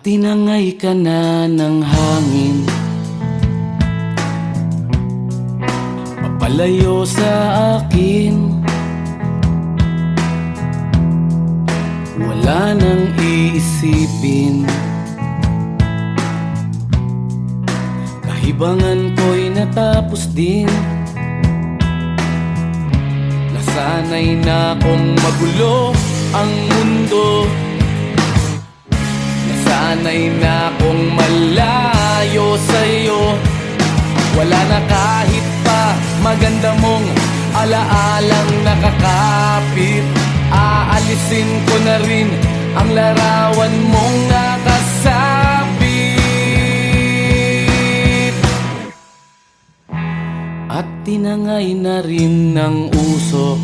Tinangay ka na ng hangin, papalayo sa akin. Wala nang iisipin, kahibangan ko'y natapos din. Nasanay na kong magulo ang mundo, nasanay na kong malayo sa'yo. Wala na kahit pa maganda mong alaalang nakakapit. Aalisin ko na rin ang larawan mong nakasabit. At tinangay na rin ng usok,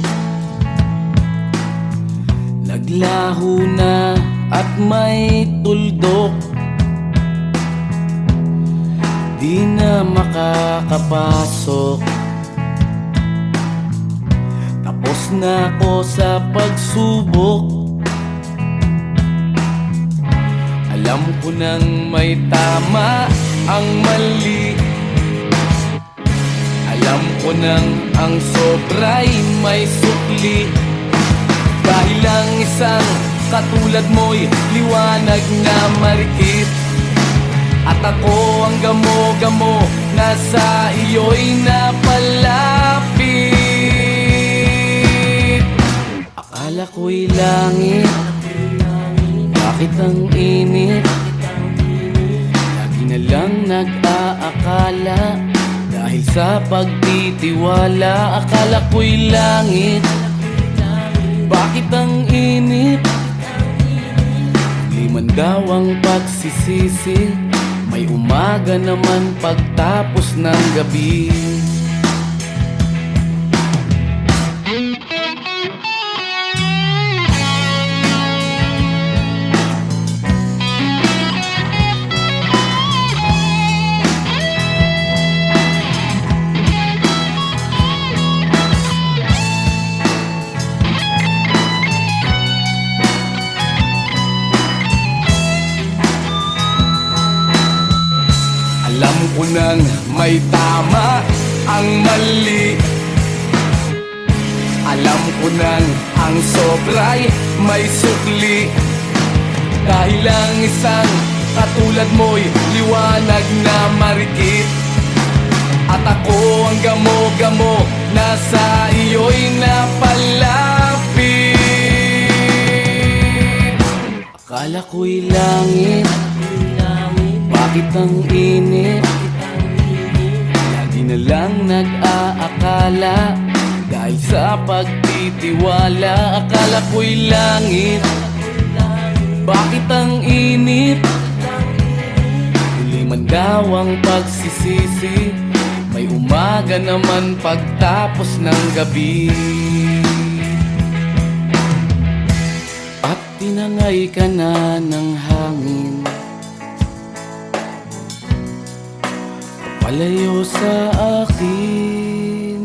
naglaho na at may tuldok. Di na makakapasok, tapos na ako sa pagsubok. Alam ko nang may tama ang mali, alam ko nang ang sobra'y may sukli. Dahil lang isang katulad mo'y liwanag na marikit, at ako ang gamo-gamo na sa iyo'y napalapit. Akala ko'y langit, bakit ang init? Lagi na lang nag-aakala, dahil sa pagtitiwala. Akala ko'y langit, bakit ang init? Liman daw ang pagsisisi, may umaga naman pagtapos ng gabi. Alam ko nang may tama ang mali, alam ko nang ang sobra'y may sukli. Dahil lang isang katulad mo'y liwanag na marikit, at ako ang gamo-gamo na sa iyo'y napalapit. Akala ko'y langit, bakit ang init? Lagi na lang nag-aakala, dahil sa pagtitiwala. Akala ko'y langit, bakit ang init? Huli man daw ang pagsisisi, may umaga naman pagtapos ng gabi. At tinangay ka na ng hangin, palayo sa akin.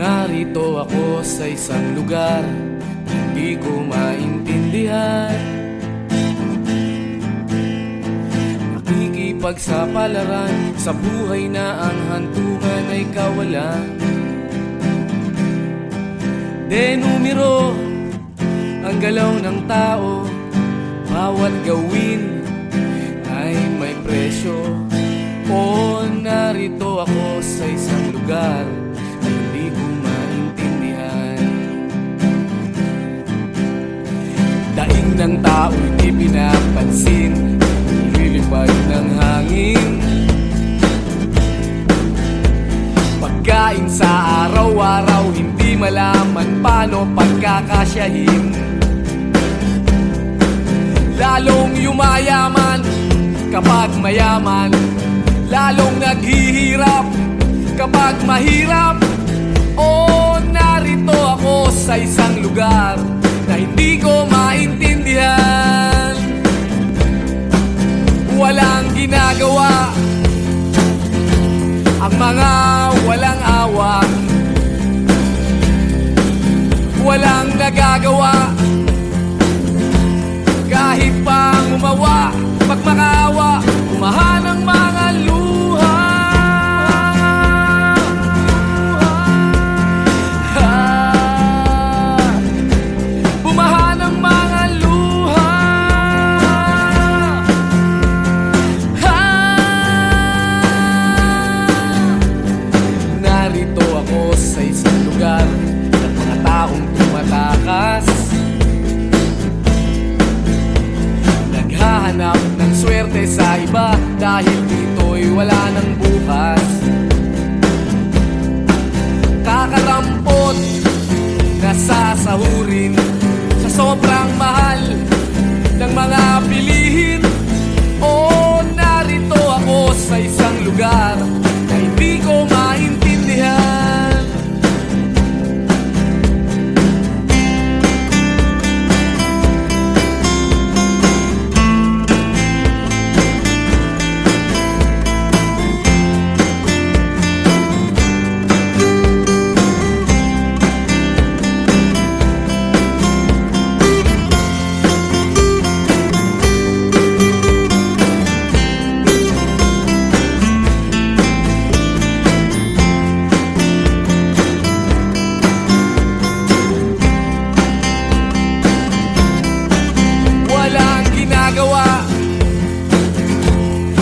Narito ako sa isang lugar, hindi ko maintindihan. Pagsapalaran sa buhay na ang hantungan ay kawalan. Denumero ang galaw ng tao, bawat gawin ay may presyo. O narito ako sa isang lugar na hindi ko maintindihan. Daing ng tao'y di pinapansin, lilipad ng hangin. Pagkain sa araw-araw, hindi malaman paano pagkakasyahin. Lalong yumayaman kapag mayaman, lalong naghihirap kapag mahirap. O narito ako sa isang walang nagagawa. Kahit pang umawa, pagmakaawa, umahan ang mga luha. Bumahan ang mga luha. Narito ako sa isang lugar ng mga taong tumatakas, naghahanap ng swerte sa iba dahil dito'y wala ng bukas. Kakarampot na sasahurin sa sobrang mahal ng mga bilihin. O narito ako sa isang lugar na hindi ko maintindihan.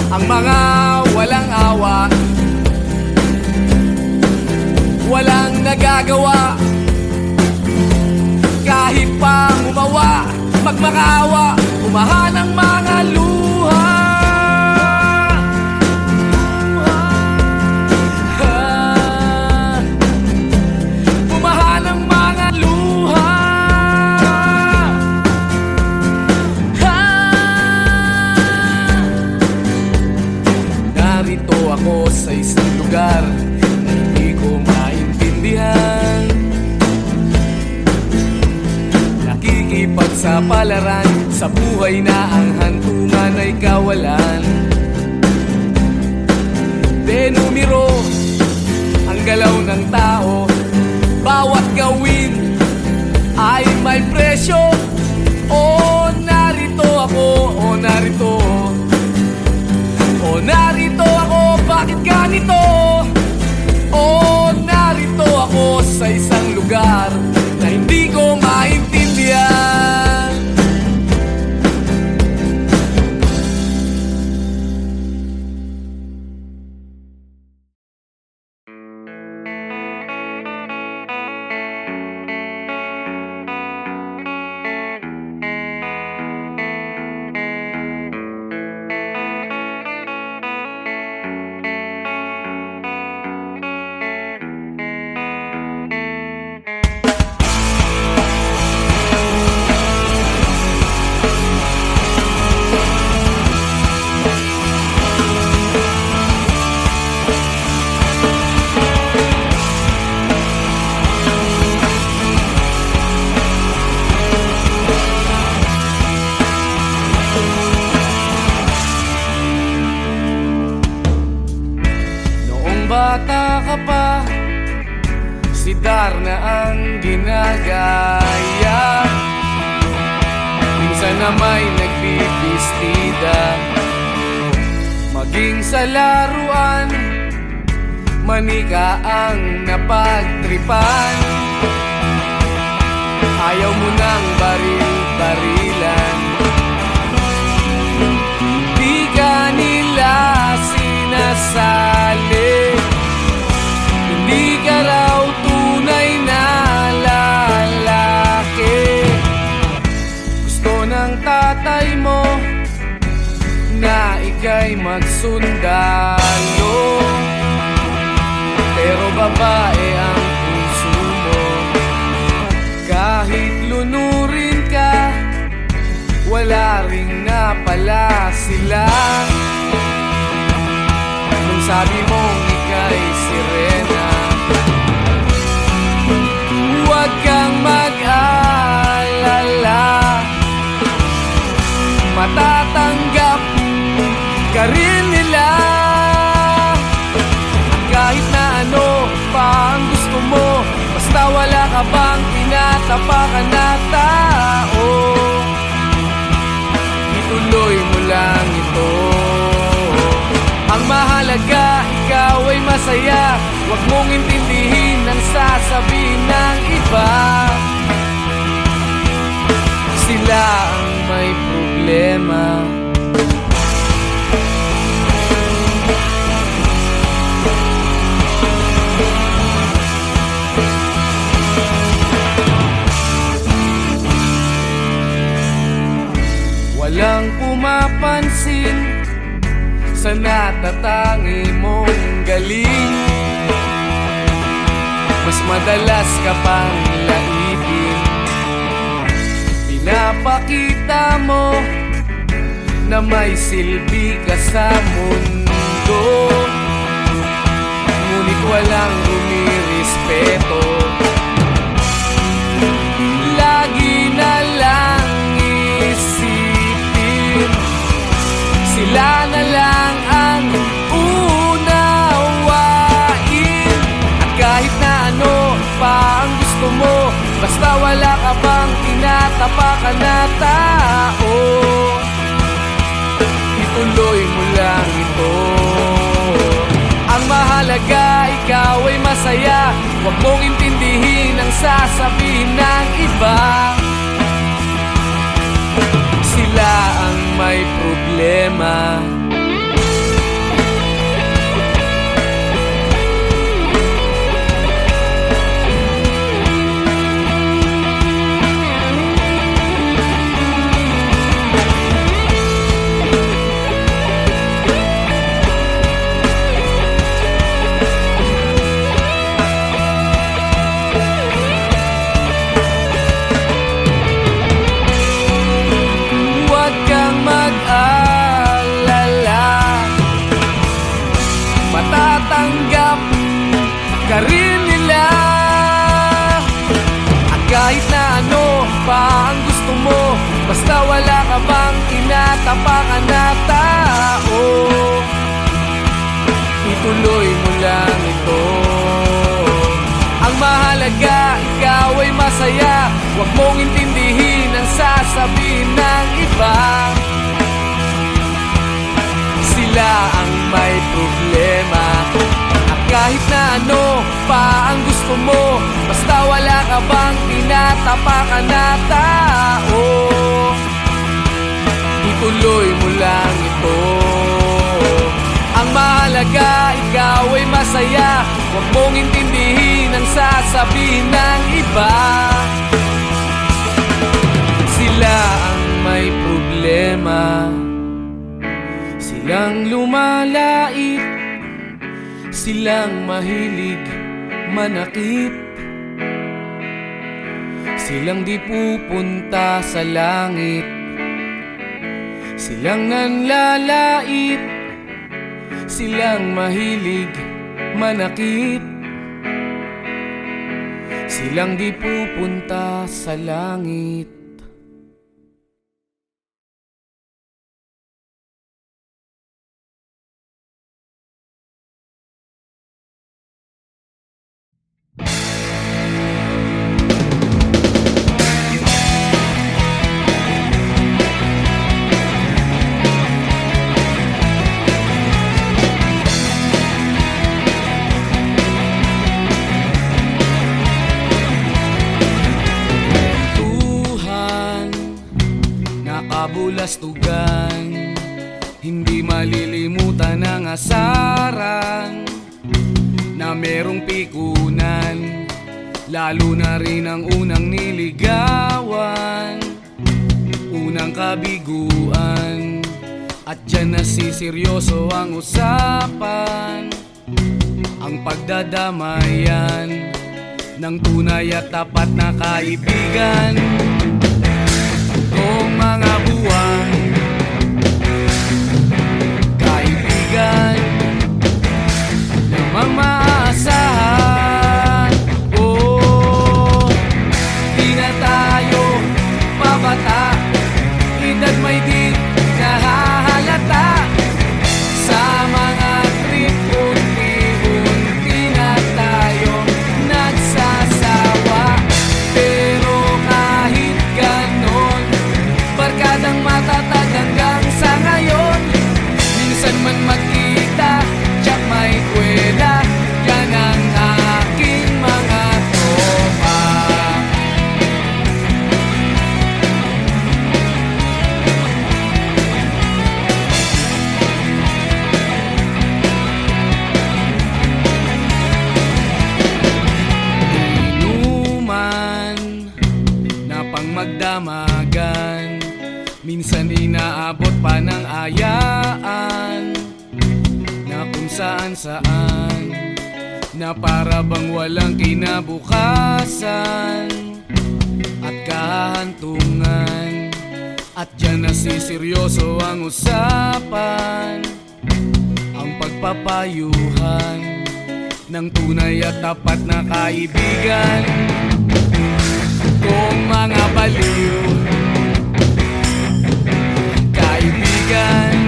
Ang mga walang awa, walang nagagawa. Kahit pang umawa, magmakaawa, umahan ang mga luha. Umahan ang mga luha. Narito ako sa isang lugar na hindi ko maintindihan. Nakikipagsapalaran sa buhay na ang hantungan ay kawalan. Denumero ang galaw ng tao, bawat gawin ay may presyo. O narito ako, o narito, o narito ako, bakit ganito? O narito ako sa isang lugar na hindi ko maintindihan. Bata ka pa, si Darna ang ginagaya. Minsan na may nagbibistida, maging sa laruan, manika ang napagtripan. Ayaw mo nang baril-barilan, di ka nila sinasali. Hindi ka raw tunay na lalaki. Gusto ng tatay mo na ika'y magsundalo, pero babae ang puso mo. Kahit lunurin ka, wala ring napala sila. Nung sabi mong ika'y sirena, huwag kang mag-alala, matatanggap ka rin nila. Kahit na ano pa ang gusto mo, basta wala ka bang tinatawag. tinatapakan na tao. Ituloy mo lang ito. Ang mahalaga, ikaw ay masaya. Huwag mong intindihin ang sasabihin ng iba. Sila ang may problema. Walang pumapansin sa natatangi mong galing. Mas madalas ka pang laipin. Pinapakita mo na may silbi ka sa mundo, ngunit walang rumirespeto. Lagi na lang isipin, sila na lang ang unawain. At kahit na ano pa ang gusto mo, basta wala ka bang tinatapakan na tao, ituloy mo lang ito. Ang mahalaga, ikaw ay masaya. Huwag mong intindihin ang sasabihin ng iba. Sila ang may problema. Matatanggap ka rin nila. At kahit na ano pa ang gusto mo, basta wala ka bang tinatapakan na tao, ituloy mo lang ito. Ang mahalaga, ikaw ay masaya. Huwag mong intindihin ang sasabihin ng iba. Sila ang may problema. At kahit na ano pa ang gusto mo, basta wala ka bang tinatapakan na tao, ituloy mo lang ito. Ang mahalaga, ikaw ay masaya. Huwag mong intindihin ang sasabihin ng iba. Sila ang may problema. Silang lumalait, silang mahilig manakit, silang di pupunta sa langit, silang nanlalait, silang mahilig manakit, silang di pupunta sa langit. Kabulastugan, hindi malilimutan ang asaran na merong pikunan, lalo na rin ang unang niligawan, unang kabiguan. At dyan nasiseryoso ang usapan, ang pagdadamayan ng tunay at tapat na kaibigan. Kung mga buwan, kaibigan, namang maaasahan. Oh, di na tayo pabata, edad may di nahahalata. Sa mga trip, unti-unti na tayo nagsasawa. Pero damagan. Minsan inaabot pa ng ayaan na kung saan-saan, na para bang walang kinabukasan at kahantungan. At dyan nasiseryoso ang usapan, ang pagpapayuhan ng tunay at tapat na kaibigan. Kung mga baliw, kaibigan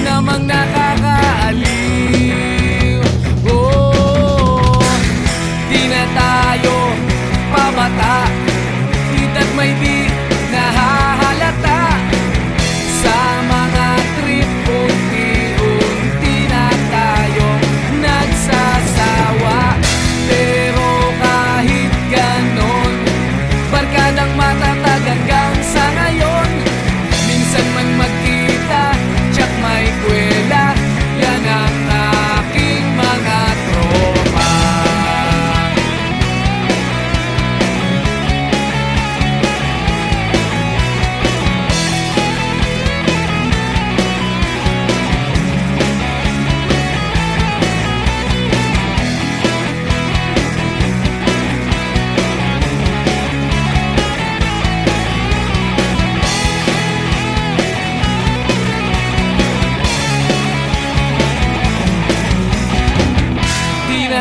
namang nakakaaliw. Oh, di na tayo pabata, hita't may di nahahalata. Sa mga trip unti-unti na tayong nagsasawa. Pero kahit ganon, barkadang matatag hanggang sa ngayon. Minsan man magkita, tsak may kwela, yan ang aking mga tropa.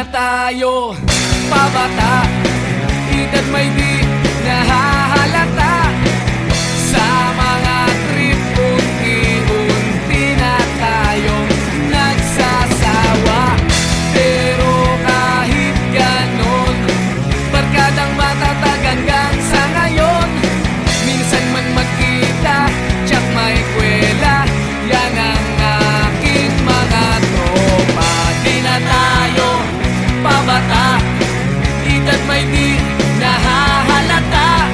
Tayo pabata, hita't may di nahahalata. Sa mga trip unti-unti na tayong nagsasawa. Pero kahit ganon, barkadang matatag hanggang sa ngayon. Minsan man magkita, tsak may kwela, yan ang aking mga tropa. Di na tayo pabata, hita't may di nahahalata.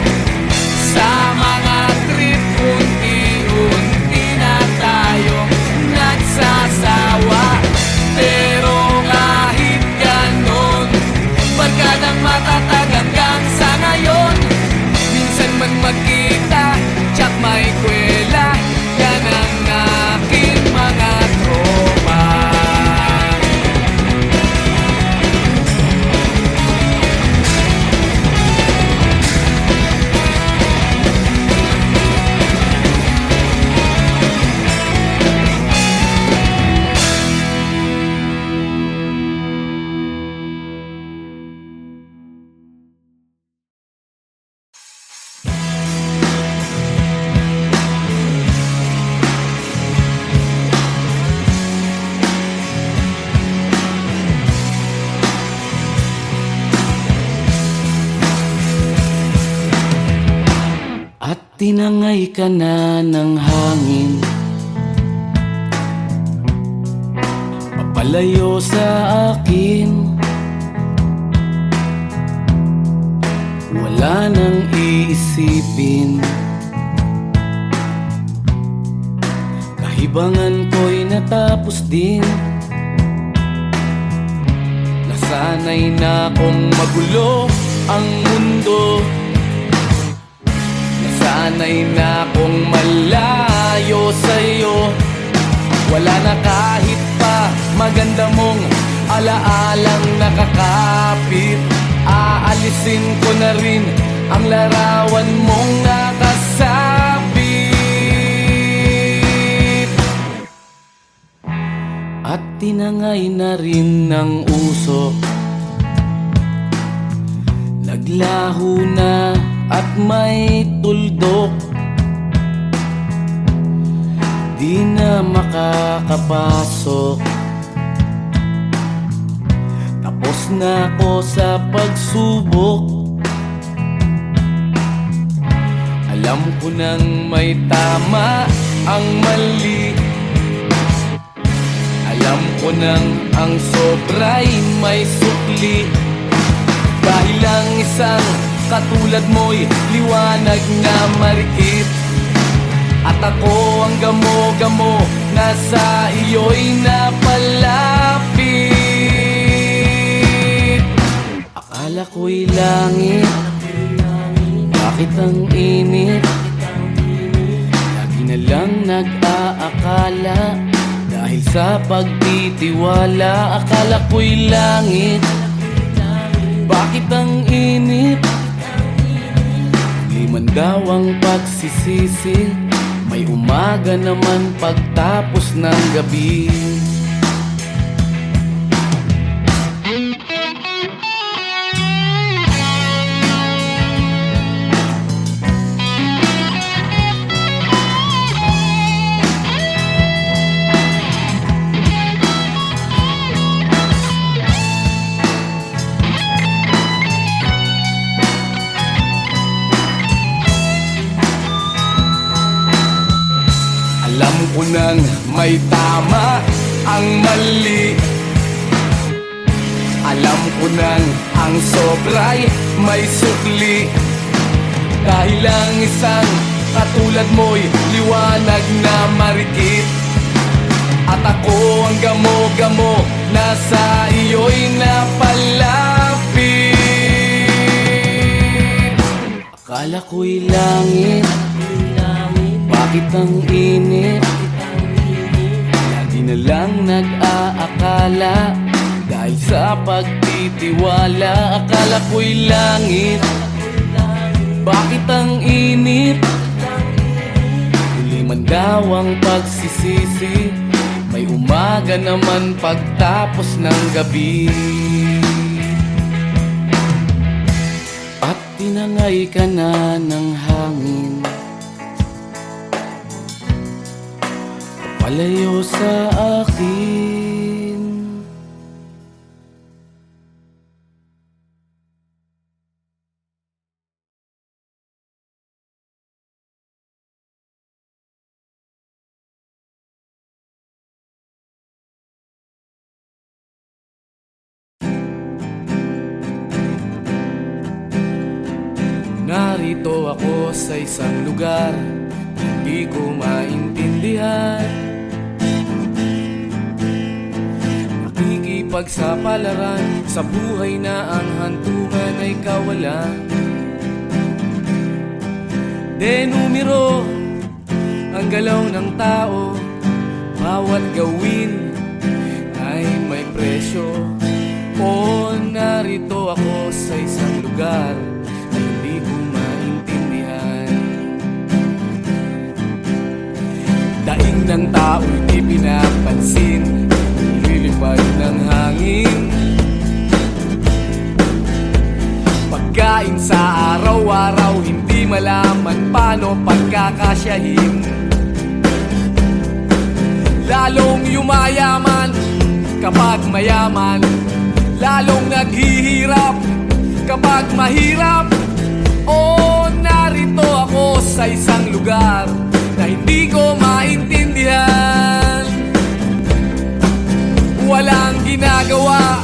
Sa mga trip unti-unti na tayong nagsasawa. Pero kahit ganon, barkadang matatag hanggang sa ngayon. Minsan man magkita, tsak may kwela, yan ang aking mga tropa. At tinangay ka na ng hangin, papalayo sa akin. Wala nang iisipin, kahibangan ko'y natapos din. Nasanay na kong magulo ang mundo, sanay na kong malayo sa'yo. Wala na kahit pa maganda mong alaalang nakakapit. Aalisin ko na rin ang larawan mong nakasabit. At tinangay na rin ng usok, naglaho na at may tuldok. Di na makakapasok, tapos na ako sa pagsubok. Alam ko nang may tama ang mali, alam ko nang ang sobra'y may sukli. Dahil lang isang katulad mo'y liwanag na marikit, at ako ang gamo-gamo na sa iyo'y napalapit. Akala ko'y langit, Bakit ang init? Lagi na lang nag-aakala. Dahil sa pagtitiwala, akala ko'y langit. Bakit ang init? Liman daw ang pagsisisi. May umaga naman pagtapos ng gabi. Alam ko nang may tama ang mali. Alam ko nang ang sobra'y may sukli. Dahil ang isang katulad mo'y liwanag na marikit. At ako ang gamo-gamo na sa iyo'y napalapit. Akala ko'y langit. Bakit ang init? Lagi na lang nag-aakala. Dahil sa pagtitiwala, akala ko'y langit. Bakit ang init? Huli man daw ang pagsisisi. May umaga naman pagtapos ng gabi. At tinangay ka na ng hangin, palayo sa akin. Narito ako sa isang lugar, hindi ko maintindihan. Pagsapalaran sa buhay na ang hantungan ay kawalan. Denumero ang galaw ng tao, bawat gawin ay may presyo. O narito ako sa isang lugar na hindi ko maintindihan. Daing ng tao'y di pinapansin, lilipad ng hangin. Pagkain sa araw-araw, hindi malaman paano pagkakasyahin. Lalong yumayaman kapag mayaman, lalong naghihirap kapag mahirap. O narito ako sa isang lugar na hindi ko maintindihan. Walang ginagawa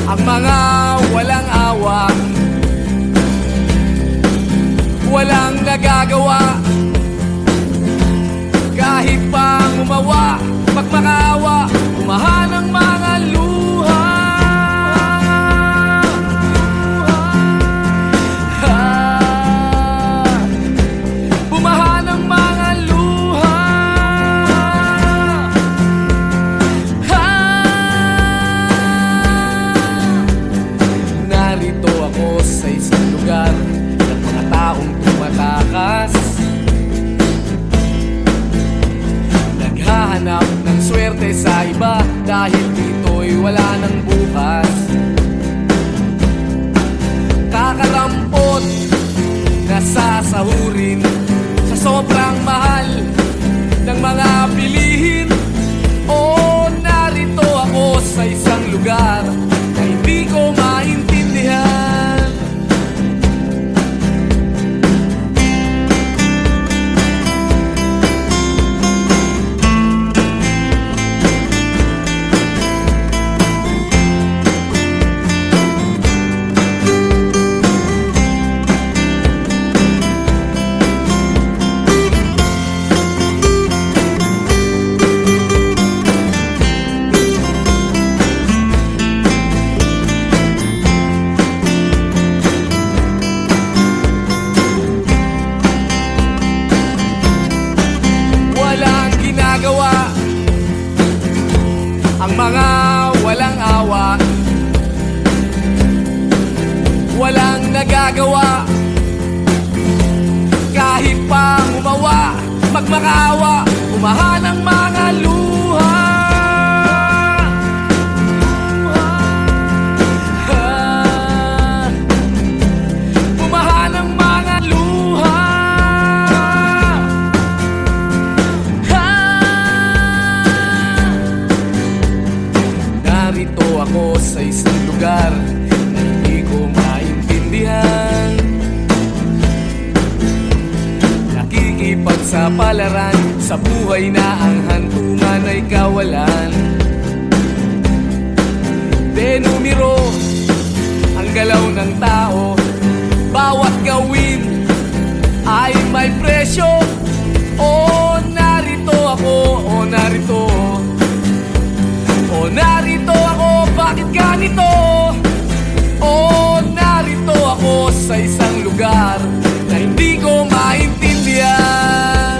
ang mga walang awa. Walang nagagawa kahit pang umawa. Pag makaawa, umahan ang mga luha. Bumahan ang mga luha. Narito ako sa isang lugar ng mga taong tumatakas, naghahanap ng swerte sa iba dahil dito'y wala ng bukas. Kakarampot na sasahurin sa sobrang mahal ng mga bilihin. O narito ako sa isang lugar na hindi ko maintindihan. nagagawa. Kahit pa umawa, magmakaawa, umahan ang mga luha. Umahan ang mga luha. Narito ako sa isang lugar na hindi ko maintindihan. Pagsapalaran sa buhay na ang hantungan ay kawalan. Denumero ang galaw ng tao, bawat gawin ay may presyo. Oh, narito ako, oh narito, oh narito ako, bakit ganito? Oh, narito ako sa isang lugar na hindi ko maintindihan.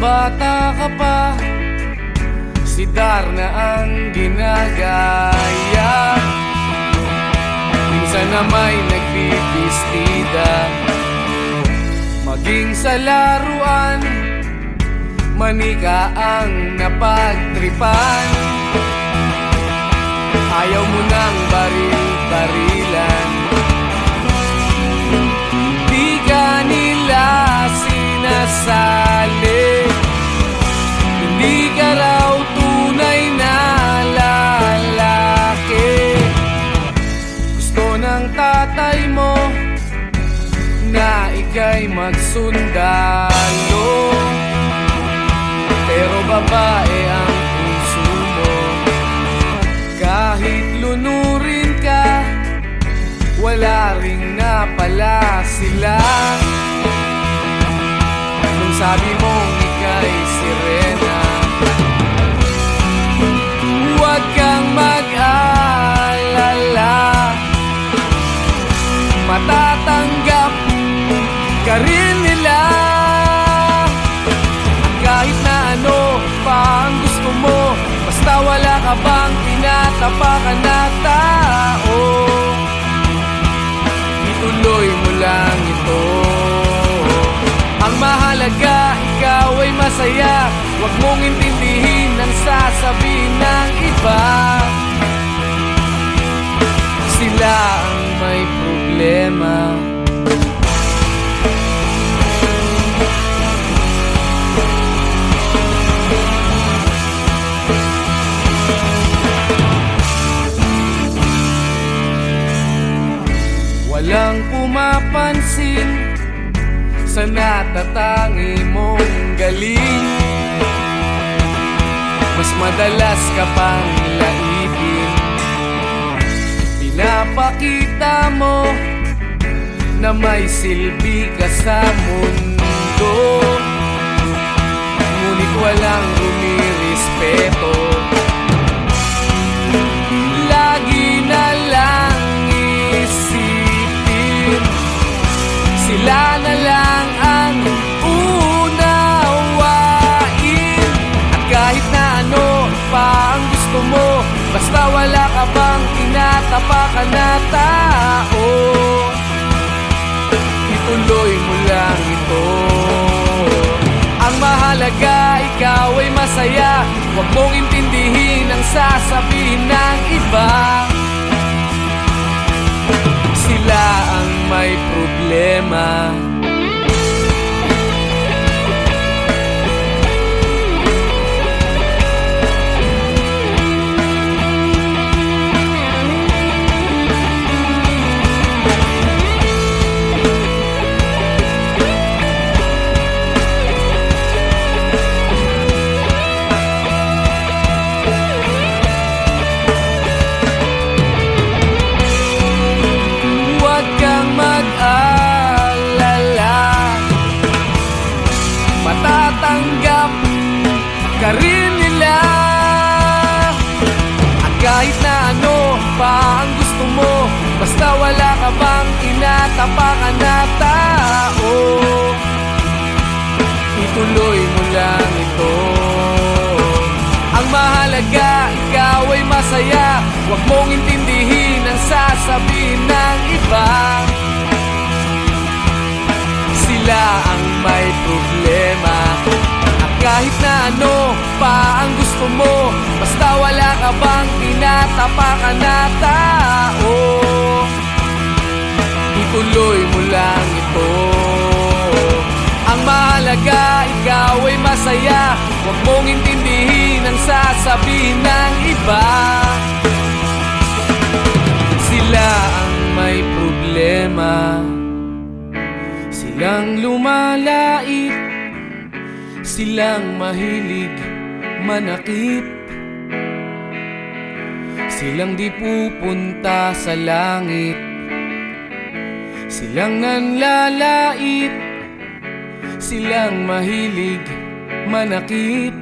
Bata ka pa, si Darna ang ginagaya. Minsan na may nagbibistida, maging sa laruan, manika ang napagtripan. Ayaw mo nang baril-barilan, di ka nila sinasali. Hindi ka raw tunay na lalaki. Gusto ng tatay mo na ika'y magsundalo, pero babae ang puso mo. Kahit lunurin ka, wala ring napala sila. Nung sabi mong ika'y sirena, huwag kang mag-alala, matatanggap ka rin nila. Kahit na ano pa ang gusto mo, basta wala ka bang tinatapakan na tao, ituloy mo lang ito. Ang mahalaga, ikaw ay masaya. Huwag mong intindihin ang sasabihin ng iba. Sila ang may problema. Walang pumapansin sa natatangi mong galing. Mas madalas ka pang laipin, pinapakita mo na may silbi ka sa mundo. Ngunit walang rumirespeto, lagi na lang isipin sila na lang ang unawain. At kahit na ano pa ang gusto mo, basta wala ka bang tinatapakan na tao, ituloy mo lang ito. Ang mahalaga, ikaw ay masaya. Huwag mong intindihin ang sasabihin ng iba. Sila ang may problema. ka bang tinatapakan na tao? Ituloy mo lang ito. Ang mahalaga, ikaw ay masaya. Huwag mong intindihin ang sasabihin ng iba. Sila ang may problema. At kahit na ano pa ang gusto mo, basta wala ka bang tinatapakan na tao, ituloy mo lang ito. Ang mahalaga, ikaw ay masaya. Huwag mong intindihin ang sasabihin ng iba. Sila ang may problema. Silang lumalait, silang mahilig manakit, silang di pupunta sa langit, silang nanlalait, silang mahilig manakit,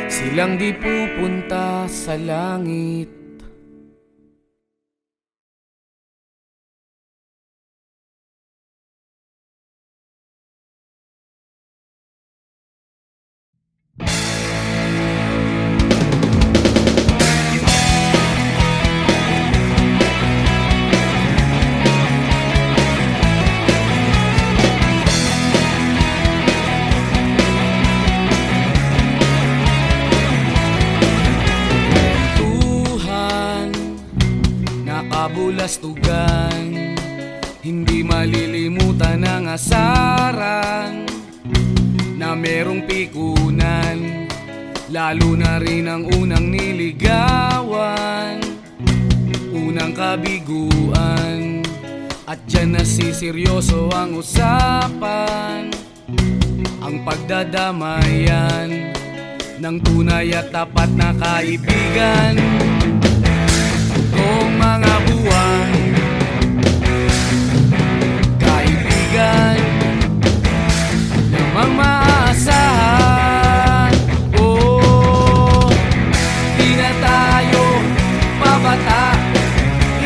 silang di pupunta sa langit. Kabulastugan, hindi malilimutan ang asaran na merong pikunan, lalo na rin ang unang niligawan, unang kabiguan. At dyan nasiseryoso ang usapan, ang pagdadamayan ng tunay at tapat na kaibigan. Kung mga buwan, kaibigan, namang maaasahan. Oh, di na tayo pabata,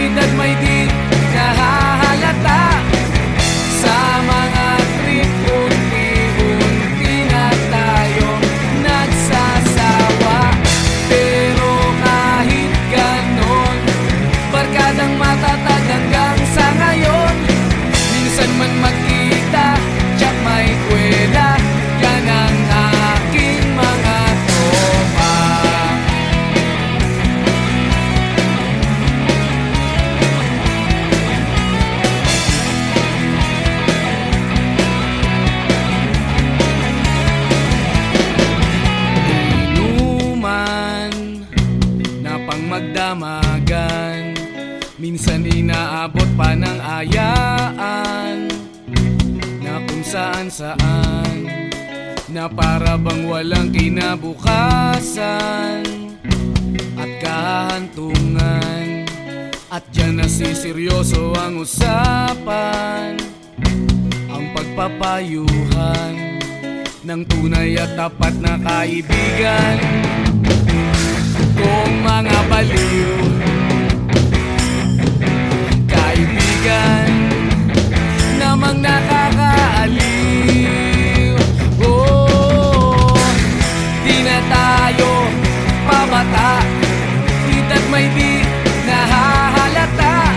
edad may di nahahalata. Sa mga trip, unti-unti na tayo nagsasawa. Pero kahit ganon, barkadang matatag hanggang sa ngayon. Minsan man magkita, tiyak may kwela, yan ang aking mga tropa. Inuman na pang magdamagan, minsan inaabot pa ng ayaan, na kung saan-saan, na para bang walang kinabukasan at kahantungan. At dyan nasiseryoso ang usapan, ang pagpapayuhan ng tunay at tapat na kaibigan. Kung mga baliw, kaibigan, namang nakakaaliw. Oh, di na tayo pabata, edad may di nahahalata.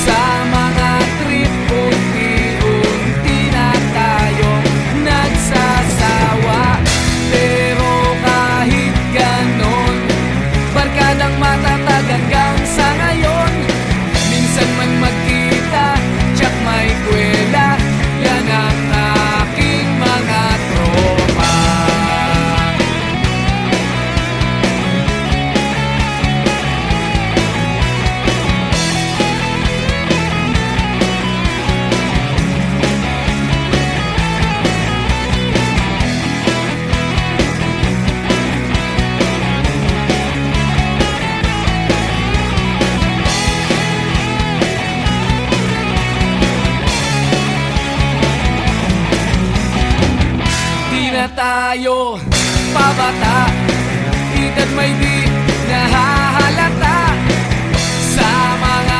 Sa mga trip, unti-unti na tayo nagsasawa. Pero kahit ganon, barkadang matatag hanggang sa ngayon. Minsan man magkita, tiyak may kwela, yan ang aking mga tropa. Na tayo pabata, edad may di nahahalata. Sa mga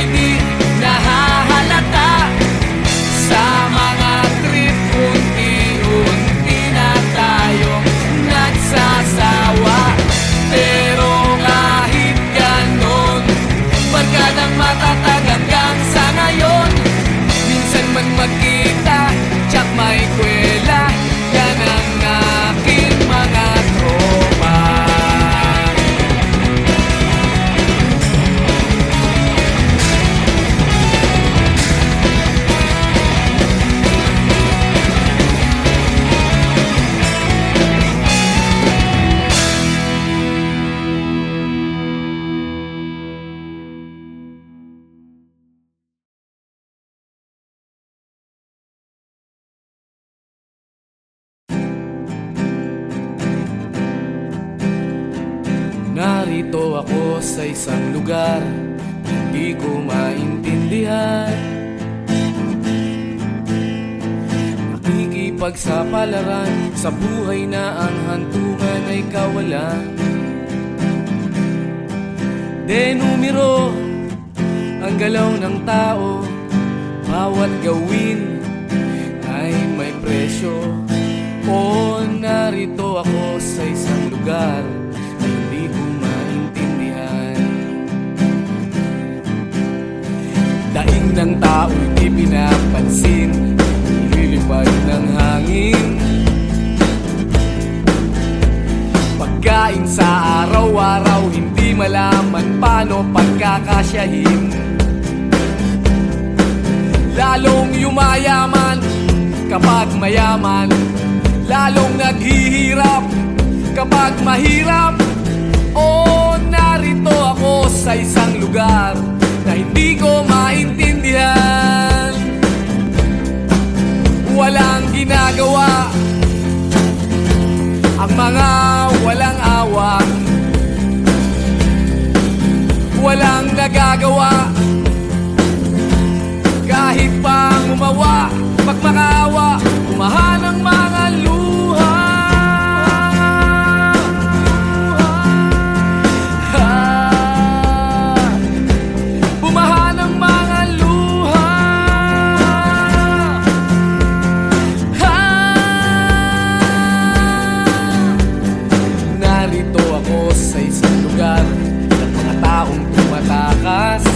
ay di nahahalata. Sa mga trip, unti-unti na tayong nagsasawa. Pero kahit ganon, barkadang matatag hanggang sa ngayon. Minsan man magkita, tsak may kwela, yan ang aking mga tropa. Narito ako sa isang lugar, hindi ko maintindihan. Nakikipagsapalaran sa buhay na ang hantungan ay kawalan. Denumero ang galaw ng tao, bawat gawin ay may presyo. O narito ako sa isang lugar na hindi ko maintindihan. Daing ng tao'y di pinapansin, nililipad ng hangin. Pagkain sa araw-araw, hindi malaman paano pagkakasyahin. Lalong yumayaman kapag mayaman, lalong naghihirap kapag mahirap. O narito ako sa isang lugar na hindi ko maintindihan. Walang ginagawa ang mga walang awa, walang nagagawa kahit pang umawa, pagmakaawa, umahan ang mga luha. Bumahan ang mga luha. Narito ako sa isang lugar ng mga taong tumatakas,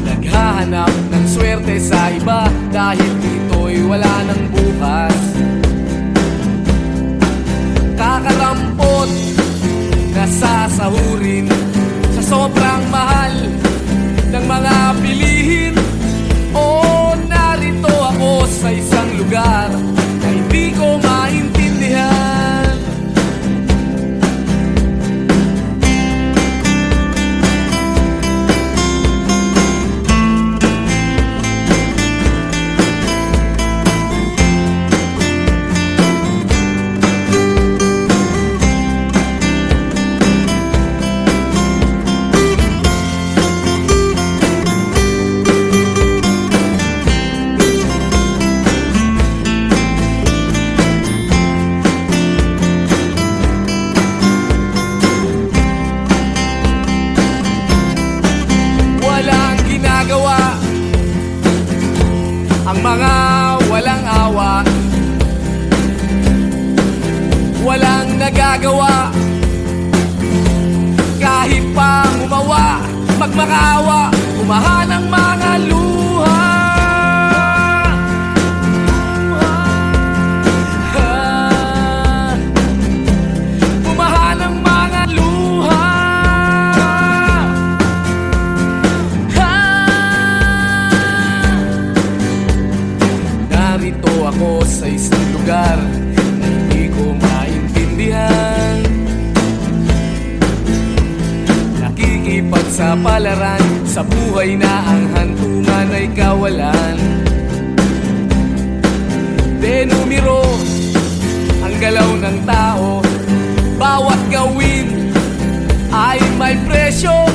naghahanap ng swerte sa iba dahil dito'y wala ng bukas. Kakarampot na sasahurin sa sobrang mahal ng mga bilihin. O narito ako sa isang lugar na hindi ko maintindihan. Ang mga walang awa, walang nagagawa kahit pang umawa, magmakaawa, umahan ang mga luha. Umahan ang mga luha. Narito ako sa isang lugar na hindi ko maintindihan. Nakikipagsapalaran sa buhay na ang hantungan ay kawalan. Denumero ang galaw ng tao, bawat gawin ay may presyo.